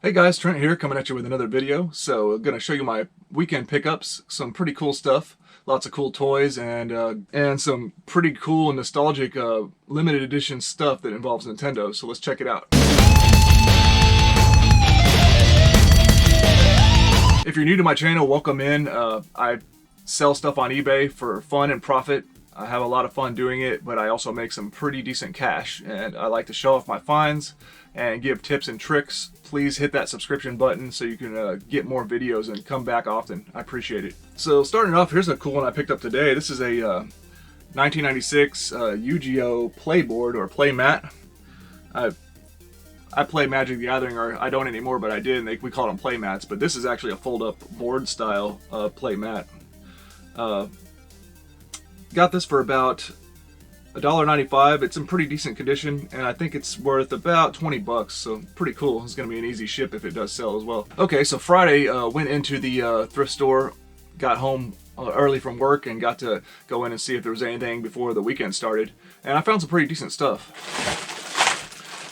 Hey guys, Trent here coming at you with another video. So I'm going to show you my weekend pickups, some pretty cool stuff, lots of cool toys and some pretty cool and nostalgic limited edition stuff that involves Nintendo. So let's check it out. If you're new to my channel, welcome in. I sell stuff on eBay for fun and profit. I have a lot of fun doing it, but I also make some pretty decent cash, and I like to show off my finds and give tips and tricks. Please hit that subscription button so you can get more videos and come back often. I appreciate it. So starting off, here's a cool one I picked up today. This is a 1996 Yu-Gi-Oh! Playboard or play mat. I play Magic the Gathering, or I don't anymore, but I did, and we call them play mats. But this is actually a fold-up board style play mat. Got this for about $1.95. It's in pretty decent condition, and I think it's worth about 20 bucks, so pretty cool. It's going to be an easy ship if it does sell as well. Okay, so Friday, went into the thrift store, got home early from work, and got to go in and see if there was anything before the weekend started, and I found some pretty decent stuff.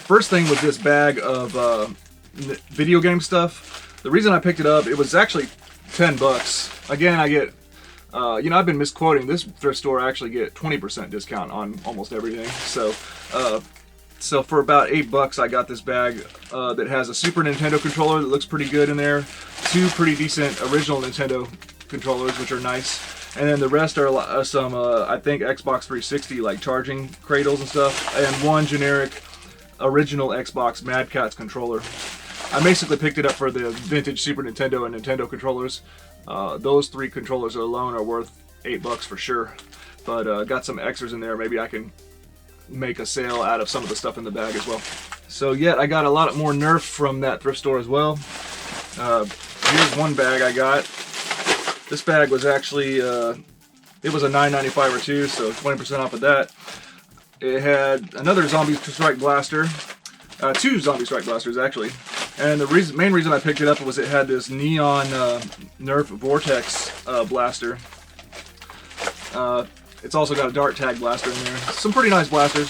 First thing was this bag of video game stuff. The reason I picked it up, it was actually 10 bucks. Again, I get you know, I've been misquoting. This thrift store, I actually get 20% discount on almost everything. So for about 8 bucks, I got this bag that has a Super Nintendo controller that looks pretty good in there, 2 pretty decent original Nintendo controllers, which are nice, and then the rest are some, I think, Xbox 360 like charging cradles and stuff, and 1 generic original Xbox Mad Catz controller. I basically picked it up for the vintage Super Nintendo and Nintendo controllers. Those 3 controllers alone are worth 8 bucks for sure, but got some extras in there. Maybe I can make a sale out of some of the stuff in the bag as well. So yeah, I got a lot more Nerf from that thrift store as well. Here's one bag I got. This bag was actually, it was a $9.95 or 2, so 20% off of that. It had another Zombie Strike Blaster, 2 Zombie Strike Blasters actually. And the main reason I picked it up was it had this neon Nerf Vortex blaster. It's also got a dart tag blaster in there. Some pretty nice blasters.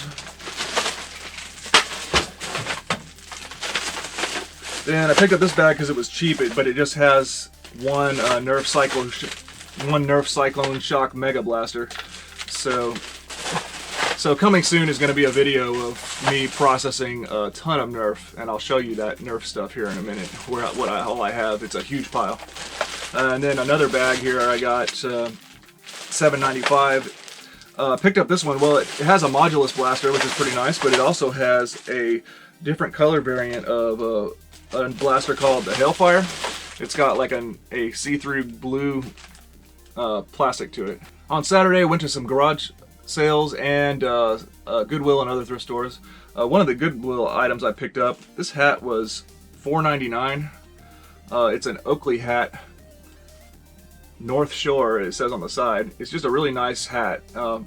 Then I picked up this bag because it was cheap, but it just has one Nerf Cyclone Shock Mega Blaster. So coming soon is going to be a video of me processing a ton of Nerf, and I'll show you that Nerf stuff here in a minute, all I have. It's a huge pile. And then another bag here I got, $7.95. Picked up this one. Well, it has a modulus blaster, which is pretty nice, but it also has a different color variant of a blaster called the Hellfire. It's got like a see-through blue plastic to it. On Saturday, I went to some garage sales and Goodwill and other thrift stores. One of the Goodwill items I picked up, this hat was $4.99. It's an Oakley hat, North Shore, it says on the side. It's just a really nice hat. A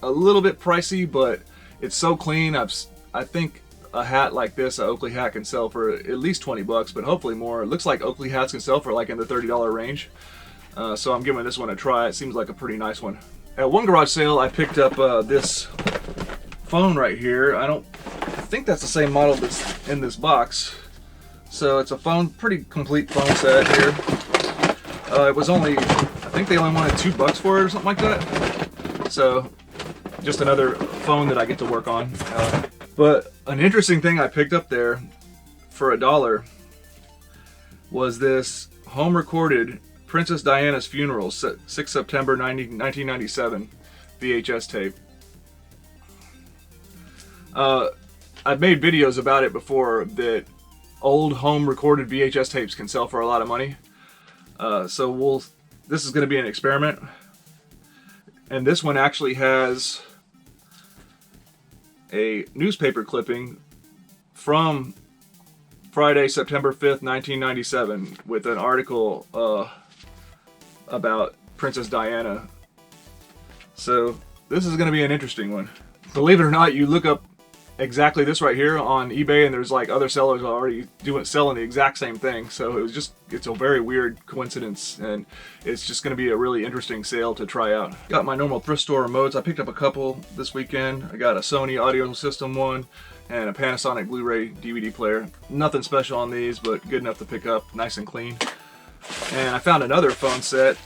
little bit pricey, but it's so clean. I think a hat like this, an Oakley hat, can sell for at least 20 bucks, but hopefully more. It looks like Oakley hats can sell for like in the $30 range. So I'm giving this one a try. It seems like a pretty nice one. At one garage sale, I picked up this phone right here. I think that's the same model that's in this box. So it's a phone, pretty complete phone set here. It was only, I think they only wanted 2 bucks for it or something like that. So just another phone that I get to work on. But an interesting thing I picked up there for $1 was this home recorded Princess Diana's Funeral, 6 September 1997 VHS tape. I've made videos about it before, that old home recorded VHS tapes can sell for a lot of money. So this is going to be an experiment. And this one actually has a newspaper clipping from Friday, September 5th, 1997, with an article about Princess Diana. So this is going to be an interesting one. Believe it or not, you look up exactly this right here on eBay, and there's like other sellers already selling the exact same thing. So it's a very weird coincidence, and it's just going to be a really interesting sale to try out. Got my normal thrift store remotes. I picked up a couple this weekend. I got a Sony audio system one, and a Panasonic Blu-ray DVD player. Nothing special on these, but good enough to pick up, nice and clean. And I found another phone set.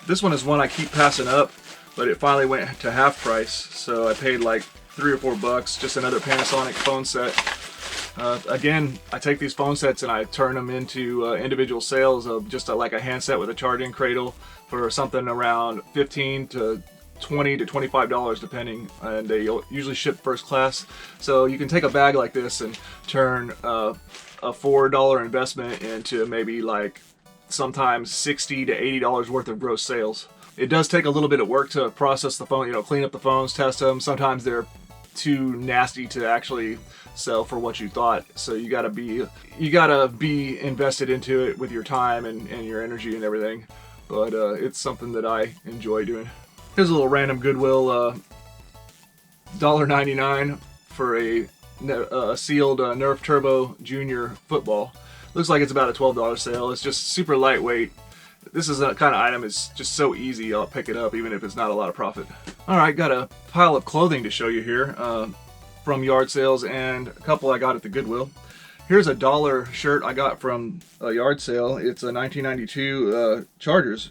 This one is one I keep passing up, but it finally went to half price, so I paid like $3 or $4. Just another Panasonic phone set. Again, I take these phone sets and I turn them into individual sales of just like a handset with a charging cradle for something around $15 to $20 to $25 depending, and they usually ship first class. So you can take a bag like this and turn a $4 investment into maybe like sometimes $60 to $80 worth of gross sales. It does take a little bit of work to process the phone, clean up the phones, test them. Sometimes they're too nasty to actually sell for what you thought. So you gotta be invested into it with your time and your energy and everything. But it's something that I enjoy doing. Here's a little random Goodwill $1.99 for a sealed Nerf Turbo Junior football. Looks like it's about a $12 sale. It's just super lightweight. This is a kind of item, it's just so easy, I'll pick it up even if it's not a lot of profit. Alright, got a pile of clothing to show you here from yard sales and a couple I got at the Goodwill. Here's a $1 shirt I got from a yard sale. It's a 1992 Chargers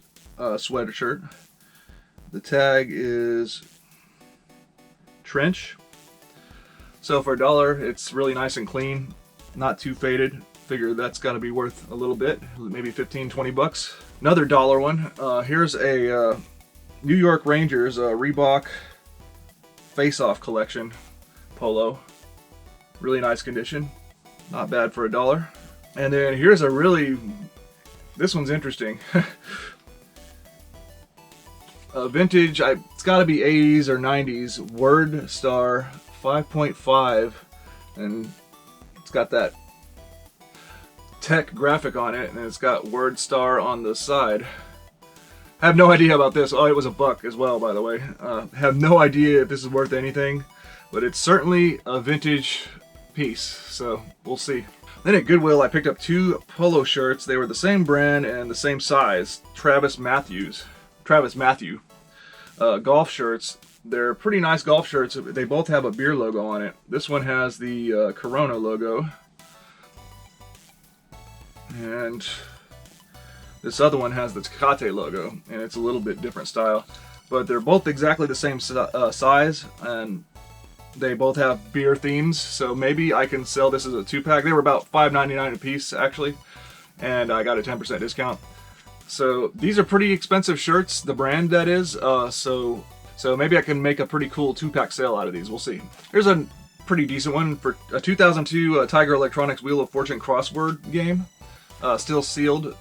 sweater shirt. The tag is trench. So for $1, it's really nice and clean, not too faded. Figure that's got to be worth a little bit, maybe 15, 20 bucks. Another $1 one. Here's a New York Rangers Reebok face-off collection polo. Really nice condition. Not bad for $1. And then here's this one's interesting. Vintage, it's got to be 80s or 90s Word Star 5.5, and it's got that tech graphic on it, and it's got Word Star on the side. I have no idea about this. Oh, it was $1 as well, by the way. Have no idea if this is worth anything, but it's certainly a vintage piece, so we'll see. Then at Goodwill, I picked up 2 polo shirts. They were the same brand and the same size. Travis Matthew golf shirts. They're pretty nice golf shirts. They both have a beer logo on it. This one has the Corona logo, and this other one has the Tecate logo, and it's a little bit different style. But they're both exactly the same size, and they both have beer themes, so maybe I can sell this as a 2-pack. They were about $5.99 a piece, actually, and I got a 10% discount. So these are pretty expensive shirts, the brand that is, so maybe I can make a pretty cool 2-pack sale out of these. We'll see. Here's a pretty decent one for a 2002 Tiger Electronics Wheel of Fortune crossword game. Still sealed.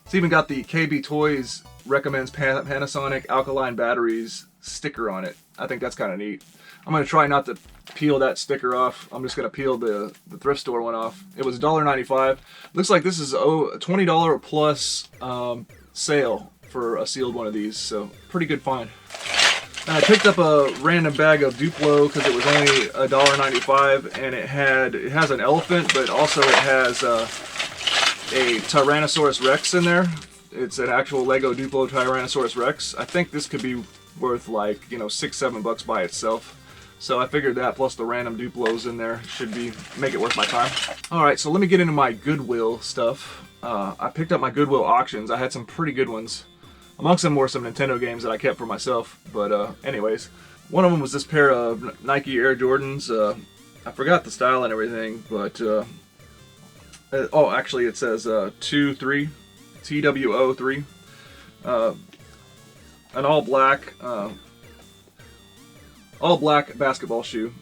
It's even got the KB Toys recommends Panasonic alkaline batteries sticker on it. I think that's kind of neat. I'm going to try not to peel that sticker off. I'm just going to peel the thrift store one off. It was $1.95. Looks like this is a $20 plus sale for a sealed one of these, so pretty good find. And I picked up a random bag of Duplo because it was only $1.95, and it has an elephant, but also it has a Tyrannosaurus Rex in there. It's an actual Lego Duplo Tyrannosaurus Rex. I think this could be worth like, $6, $7 by itself. So I figured that plus the random Duplos in there should make it worth my time. Alright, so let me get into my Goodwill stuff. I picked up my Goodwill auctions. I had some pretty good ones. Amongst them were some Nintendo games that I kept for myself. But anyways, one of them was this pair of Nike Air Jordans. I forgot the style and everything, but oh, actually it says 2-3, TWO3. An all black basketball shoe.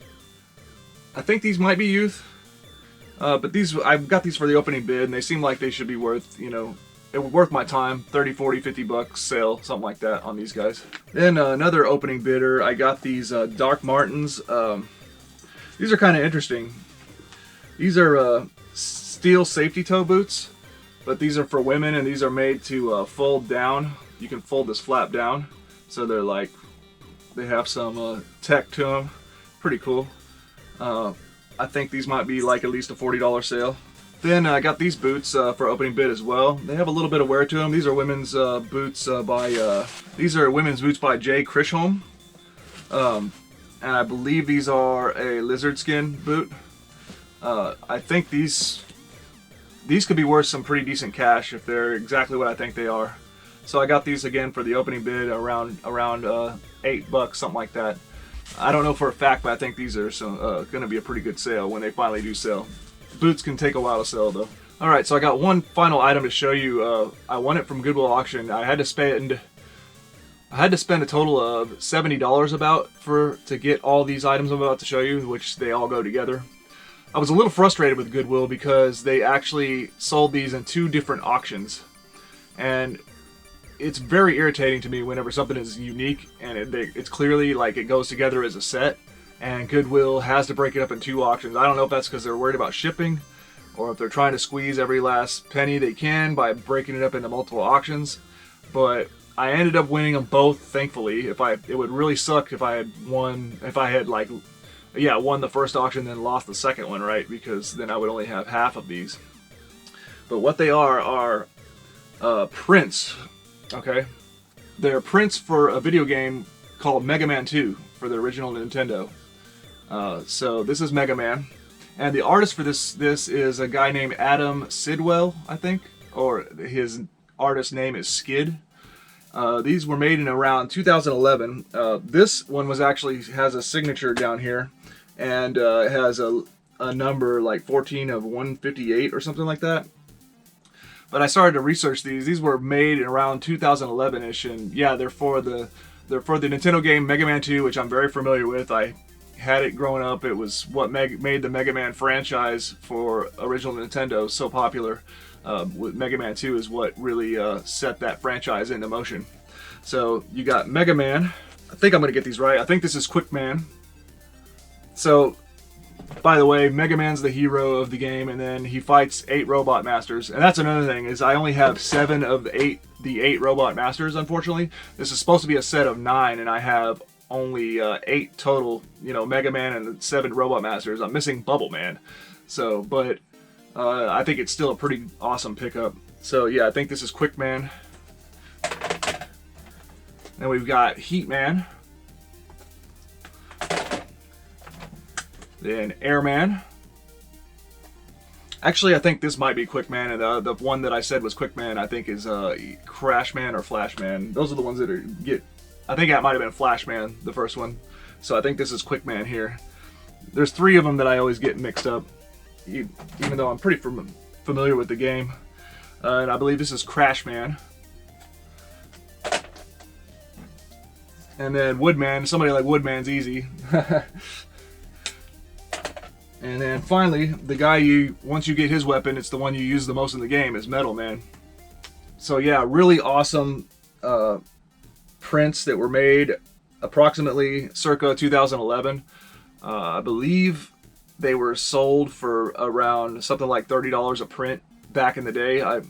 I think these might be youth, but I've got these for the opening bid, and they seem like they should be worth, it would worth my time. 30, 40, 50 bucks sale, something like that on these guys. Then another opening bidder, I got these Doc Martens. These are kind of interesting. These are steel safety toe boots, but these are for women, and these are made to fold down. You can fold this flap down, so they're like, they have some tech to them. Pretty cool. I think these might be like at least a $40 sale. Then I got these boots for opening bid as well. They have a little bit of wear to them. These are women's boots by Jay Crisholm, and I believe these are a lizard skin boot. I think these could be worth some pretty decent cash if they're exactly what I think they are. So I got these again for the opening bid around $8, something like that. I don't know for a fact, but I think these are going to be a pretty good sale when they finally do sell. Boots can take a while to sell though. All right, so I got one final item to show you. I won it from Goodwill auction. I had to spend a total of $70 to get all these items I'm about to show you, which they all go together. I was a little frustrated with Goodwill because they actually sold these in 2 different auctions, and it's very irritating to me whenever something is unique and it's clearly like it goes together as a set, and Goodwill has to break it up in 2 auctions. I don't know if that's because they're worried about shipping, or if they're trying to squeeze every last penny they can by breaking it up into multiple auctions. But I ended up winning them both, thankfully. It would really suck if I had won the first auction then lost the second one, right? Because then I would only have half of these. But what they are prints, okay? They're prints for a video game called Mega Man 2 for the original Nintendo. So this is Mega Man. And the artist for this is a guy named Adam Sidwell, I think. Or his artist name is Skid. These were made in around 2011. This one has a signature down here, and it has a number like 14 of 158 or something like that. But I started to research these. These were made in around 2011ish, and yeah, they're for the Nintendo game Mega Man 2, which I'm very familiar with. I had it growing up. It was what made the Mega Man franchise for original Nintendo so popular. With Mega Man 2 is what really set that franchise into motion. So you got Mega Man. I think I'm going to get these right. I think this is Quick Man. So, by the way, Mega Man's the hero of the game, and then he fights 8 Robot Masters. And that's another thing, is I only have 7 of the 8 Robot Masters, unfortunately. This is supposed to be a set of 9, and I have only 8 total, Mega Man and 7 Robot Masters. I'm missing Bubble Man. So, but I think it's still a pretty awesome pickup. So yeah, I think this is Quick Man. Then we've got Heat Man. Then Airman. Actually, I think this might be Quick Man, and the one that I said was Quick Man, I think is Crash Man or Flash Man. Those are the ones that I think that might have been Flash Man, the first one. So I think this is Quick Man here. There's 3 of them that I always get mixed up, even though I'm pretty familiar with the game. And I believe this is Crash Man. And then Woodman. Somebody like Woodman's easy. And then finally, the guy once you get his weapon, it's the one you use the most in the game, is Metal Man. So yeah, really awesome prints that were made approximately circa 2011. I believe they were sold for around something like $30 a print back in the day. I paid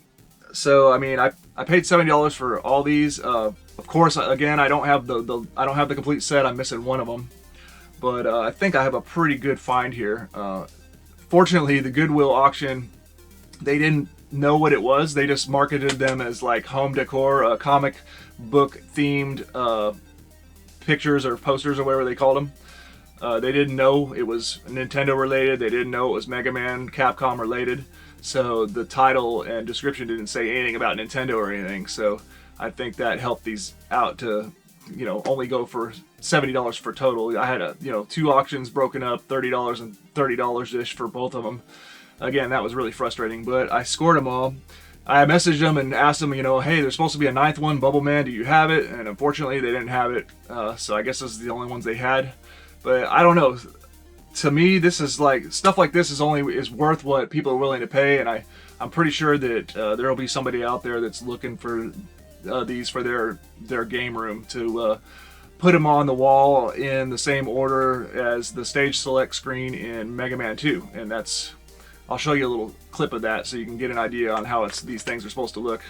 $70 for all these. Of course, again, I don't have the complete set. I'm missing one of them. But I think I have a pretty good find here. Fortunately, the Goodwill auction, they didn't know what it was. They just marketed them as like home decor, comic book themed pictures or posters or whatever they called them. They didn't know it was Nintendo related. They didn't know it was Mega Man, Capcom related. So the title and description didn't say anything about Nintendo or anything. So I think that helped these out to, only go for $70 for total. I had 2 auctions broken up, $30 and $30-ish for both of them. Again, that was really frustrating, but I scored them all. I messaged them and asked them, hey, there's supposed to be a 9th one, Bubble Man, do you have it? And unfortunately, they didn't have it. So I guess this is the only ones they had. But I don't know. To me, this is like, stuff like this is worth what people are willing to pay, and I'm pretty sure that there will be somebody out there that's looking for these for their game room to put them on the wall in the same order as the stage select screen in Mega Man 2, and I'll show you a little clip of that so you can get an idea on how these things are supposed to look.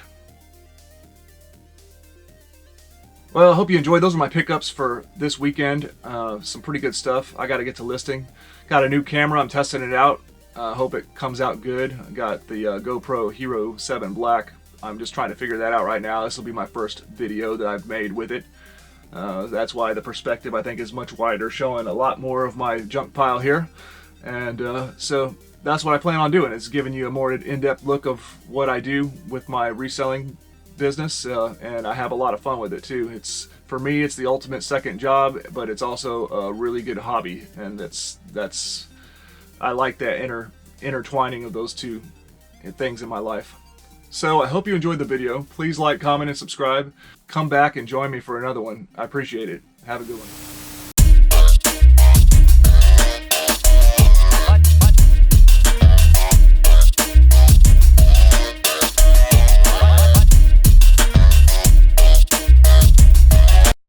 Well, I hope you enjoyed. Those are my pickups for this weekend. Some pretty good stuff. I got to get to listing. Got a new camera. I'm testing it out. Hope it comes out good. I got the GoPro Hero 7 Black. I'm just trying to figure that out right now. This will be my first video that I've made with it. That's why the perspective, I think, is much wider, showing a lot more of my junk pile here. And so that's what I plan on doing, is giving you a more in-depth look of what I do with my reselling business, and I have a lot of fun with it too. It's, for me, it's the ultimate second job, but it's also a really good hobby, and that's I like that intertwining of those two things in my life. So I hope you enjoyed the video. Please like, comment, and subscribe. Come back and join me for another one. I appreciate it. Have a good one.